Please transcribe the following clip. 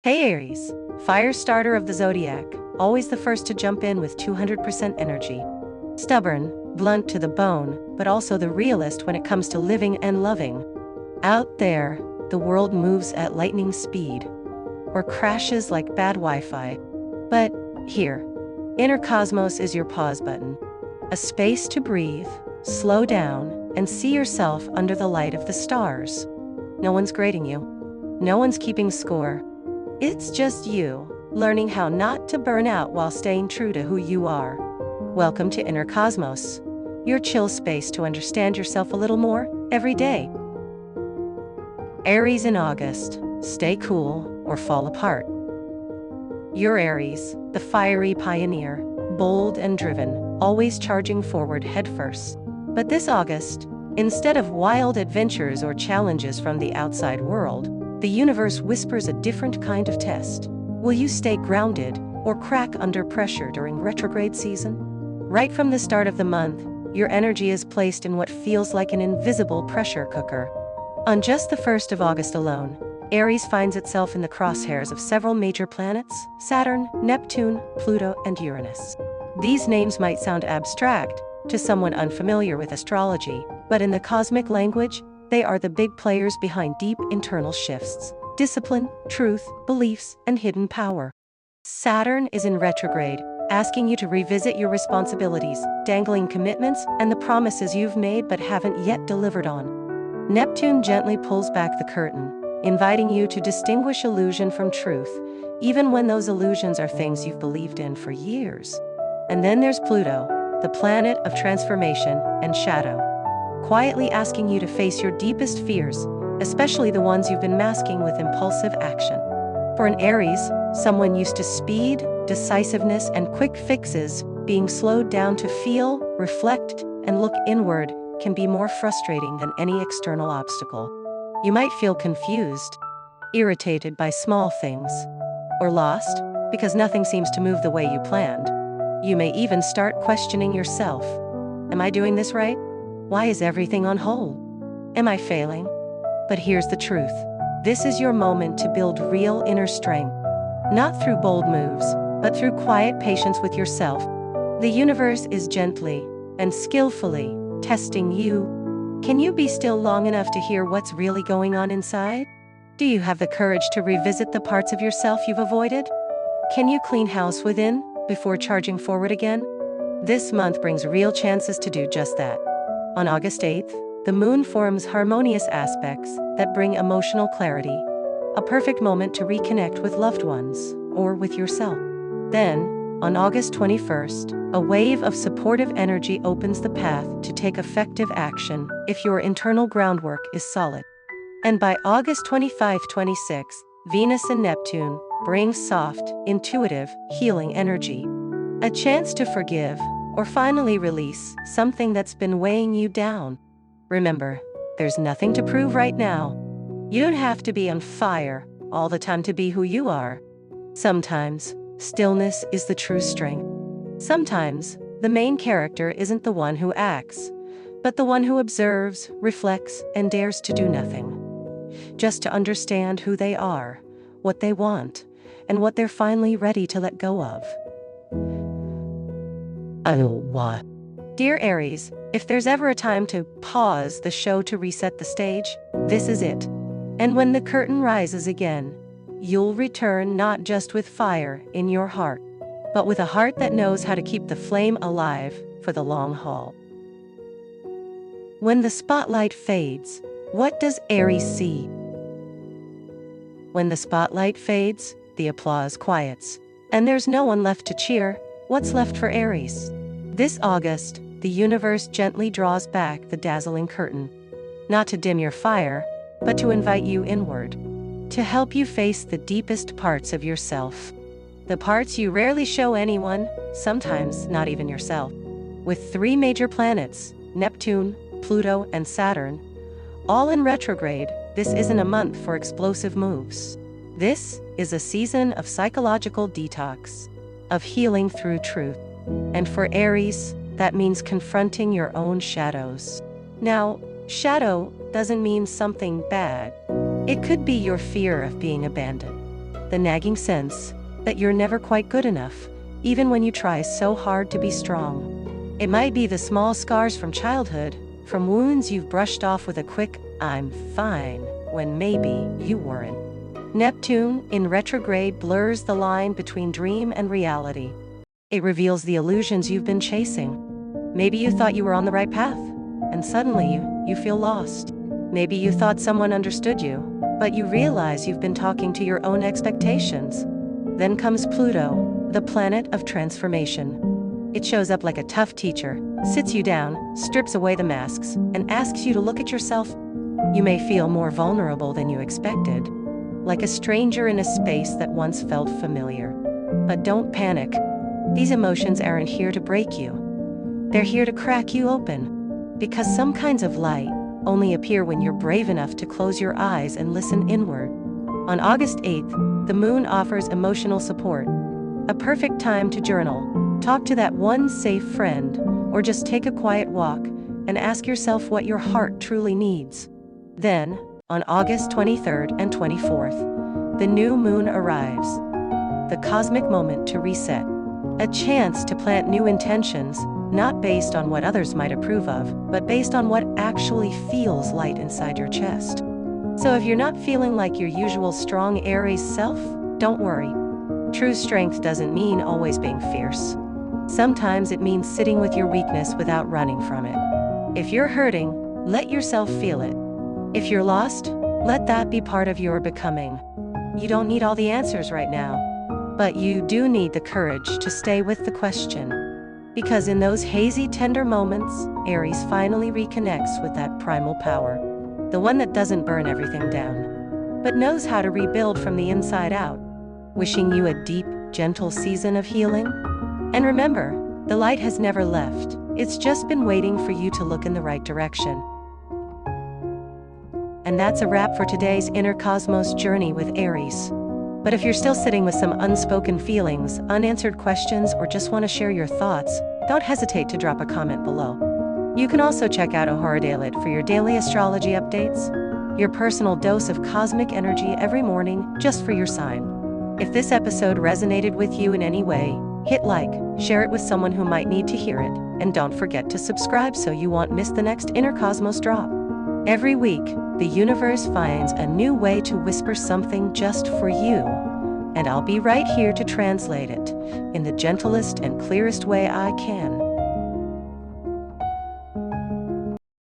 Hey Aries, fire starter of the Zodiac, always the first to jump in with 200% energy. Stubborn, blunt to the bone, but also the realist when it comes to living and loving. Out there, the world moves at lightning speed, or crashes like bad Wi-Fi. But here, InnerCosmos is your pause button. A space to breathe, slow down, and see yourself under the light of the stars. No one's grading you. No one's keeping score. It's just you, learning how not to burn out while staying true to who you are. Welcome to InnerCosmos, your chill space to understand yourself a little more every day. Aries in August, stay cool or fall apart. You're Aries, the fiery pioneer, bold and driven, always charging forward headfirst. But this August, instead of wild adventures or challenges from the outside world, the universe whispers a different kind of test. Will you stay grounded or crack under pressure during retrograde season? Right from the start of the month, your energy is placed in what feels like an invisible pressure cooker. On just the 1st of August alone, Aries finds itself in the crosshairs of several major planets: Saturn, Neptune, Pluto, and Uranus. These names might sound abstract to someone unfamiliar with astrology, but in the cosmic language, they are the big players behind deep internal shifts, discipline, truth, beliefs, and hidden power. Saturn is in retrograde, asking you to revisit your responsibilities, dangling commitments, and the promises you've made but haven't yet delivered on. Neptune gently pulls back the curtain, inviting you to distinguish illusion from truth, even when those illusions are things you've believed in for years. And then there's Pluto, the planet of transformation and shadow, quietly asking you to face your deepest fears, especially the ones you've been masking with impulsive action. For an Aries, someone used to speed, decisiveness, and quick fixes, being slowed down to feel, reflect, and look inward can be more frustrating than any external obstacle. You might feel confused, irritated by small things, or lost because nothing seems to move the way you planned. You may even start questioning yourself. Am I doing this right? Why is everything on hold? Am I failing? But here's the truth. This is your moment to build real inner strength. Not through bold moves, but through quiet patience with yourself. The universe is gently and skillfully testing you. Can you be still long enough to hear what's really going on inside? Do you have the courage to revisit the parts of yourself you've avoided? Can you clean house within before charging forward again? This month brings real chances to do just that. On August 8th, the moon forms harmonious aspects that bring emotional clarity, a perfect moment to reconnect with loved ones or with yourself. Then, on August 21st, a wave of supportive energy opens the path to take effective action if your internal groundwork is solid. And by August 25-26, Venus and Neptune bring soft, intuitive, healing energy. A chance to forgive or finally release something that's been weighing you down. Remember, there's nothing to prove right now. You don't have to be on fire all the time to be who you are. Sometimes, stillness is the true strength. Sometimes, the main character isn't the one who acts, but the one who observes, reflects, and dares to do nothing. Just to understand who they are, what they want, and what they're finally ready to let go of. What? Dear Aries, if there's ever a time to pause the show to reset the stage, this is it. And when the curtain rises again, you'll return not just with fire in your heart, but with a heart that knows how to keep the flame alive for the long haul. When the spotlight fades, what does Aries see? When the spotlight fades, the applause quiets, and there's no one left to cheer. What's left for Aries? This August, the universe gently draws back the dazzling curtain, not to dim your fire, but to invite you inward, to help you face the deepest parts of yourself. The parts you rarely show anyone, sometimes not even yourself. With 3 major planets, Neptune, Pluto, and Saturn, all in retrograde, this isn't a month for explosive moves. This is a season of psychological detox, of healing through truth. And for Aries, that means confronting your own shadows. Now, shadow doesn't mean something bad. It could be your fear of being abandoned, the nagging sense that you're never quite good enough, even when you try so hard to be strong. It might be the small scars from childhood, from wounds you've brushed off with a quick, "I'm fine," when maybe you weren't. Neptune, in retrograde, blurs the line between dream and reality. It reveals the illusions you've been chasing. Maybe you thought you were on the right path, and suddenly you feel lost. Maybe you thought someone understood you, but you realize you've been talking to your own expectations. Then comes Pluto, the planet of transformation. It shows up like a tough teacher, sits you down, strips away the masks, and asks you to look at yourself. You may feel more vulnerable than you expected, like a stranger in a space that once felt familiar. But don't panic. These emotions aren't here to break you. They're here to crack you open. Because some kinds of light only appear when you're brave enough to close your eyes and listen inward. On August 8th, the moon offers emotional support. A perfect time to journal, talk to that one safe friend, or just take a quiet walk and ask yourself what your heart truly needs. Then, on August 23rd and 24th, the new moon arrives. The cosmic moment to reset. A chance to plant new intentions, not based on what others might approve of, but based on what actually feels light inside your chest. So if you're not feeling like your usual strong Aries self, don't worry. True strength doesn't mean always being fierce. Sometimes it means sitting with your weakness without running from it. If you're hurting, let yourself feel it. If you're lost, let that be part of your becoming. You don't need all the answers right now, but you do need the courage to stay with the question. Because in those hazy, tender moments, Aries finally reconnects with that primal power. The one that doesn't burn everything down, but knows how to rebuild from the inside out. Wishing you a deep, gentle season of healing. And remember, the light has never left. It's just been waiting for you to look in the right direction. And that's a wrap for today's InnerCosmos journey with Aries. But if you're still sitting with some unspoken feelings, unanswered questions, or just want to share your thoughts, don't hesitate to drop a comment below. You can also check out Horodaily for your daily astrology updates, your personal dose of cosmic energy every morning just for your sign. If this episode resonated with you in any way, hit like, share it with someone who might need to hear it, and don't forget to subscribe so you won't miss the next InnerCosmos drop. Every week, the universe finds a new way to whisper something just for you, and I'll be right here to translate it in the gentlest and clearest way I can.